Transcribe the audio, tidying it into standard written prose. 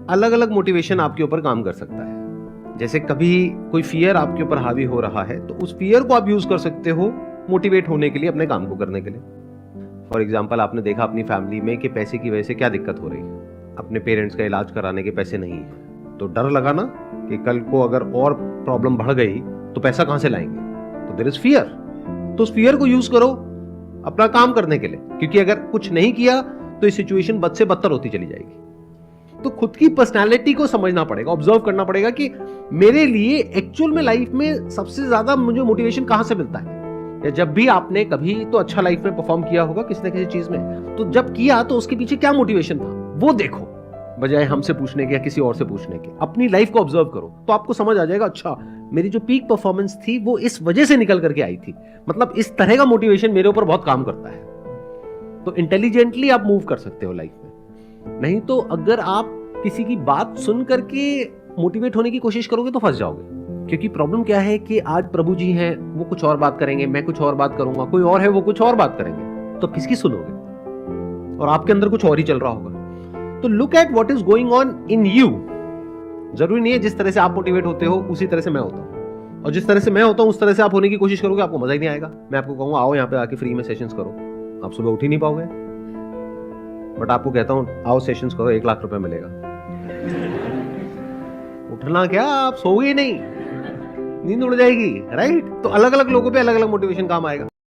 अलग अलग मोटिवेशन आपके ऊपर काम कर सकता है। जैसे कभी कोई फियर आपके ऊपर हावी हो रहा है तो उस फियर को आप यूज कर सकते हो मोटिवेट होने के लिए, अपने काम को करने के लिए। फॉर एग्जाम्पल, आपने देखा अपनी फैमिली में कि पैसे की वजह से क्या दिक्कत हो रही है, अपने पेरेंट्स का इलाज कराने के पैसे नहीं है, तो डर लगा ना कि कल को अगर और प्रॉब्लम बढ़ गई तो पैसा कहां से लाएंगे, तो देयर इज फियर। तो उस फियर को यूज करो अपना काम करने के लिए, क्योंकि अगर कुछ नहीं किया तो ये सिचुएशन बद से बदतर होती चली जाएगी। तो खुद की पर्सनालिटी को समझना पड़ेगा, ऑब्जर्व करना पड़ेगा कि मेरे लिए एक्चुअल में लाइफ में सबसे ज्यादा मुझे मोटिवेशन कहां से मिलता है। या जब भी आपने कभी तो अच्छा लाइफ में परफॉर्म किया होगा किसी न किसी चीज में, तो जब किया तो उसके पीछे क्या मोटिवेशन था वो देखो, बजाय हमसे पूछने के या किसी और से पूछने के। अपनी लाइफ को ऑब्जर्व करो तो आपको समझ आ जाएगा, अच्छा मेरी जो पीक परफॉर्मेंस थी वो इस वजह से निकल करके आई थी, मतलब इस तरह का मोटिवेशन मेरे ऊपर बहुत काम करता है। तो इंटेलिजेंटली आप मूव कर सकते हो लाइफ में। नहीं तो अगर आप किसी की बात सुन करके मोटिवेट होने की कोशिश करोगे तो फंस जाओगे। क्योंकि प्रॉब्लम क्या है कि आज प्रभु जी हैं, वो कुछ और बात करेंगे, मैं कुछ और बात करूंगा, कोई और है वो कुछ और बात करेंगे, तो किसकी सुनोगे? और आपके अंदर कुछ और ही चल रहा होगा। तो look at what is going on in you. जरूरी नहीं है जिस तरह से आप मोटिवेट होते हो उसी तरह से मैं होता हूं, और जिस तरह से मैं होता हूं उस तरह से आप होने की कोशिश करोगे, आपको मजा ही नहीं आएगा। मैं आपको कहूंगा आओ यहाँ पे आके फ्री में सेशंस करो, आप सुबह उठ ही नहीं पाओगे। बट आपको कहता हूं आओ सेशंस करो, 1 लाख रुपए मिलेगा। उठना क्या, आप सोओगे नहीं, नींद उड़ जाएगी, राइट? तो अलग अलग लोगों पे अलग अलग मोटिवेशन काम आएगा।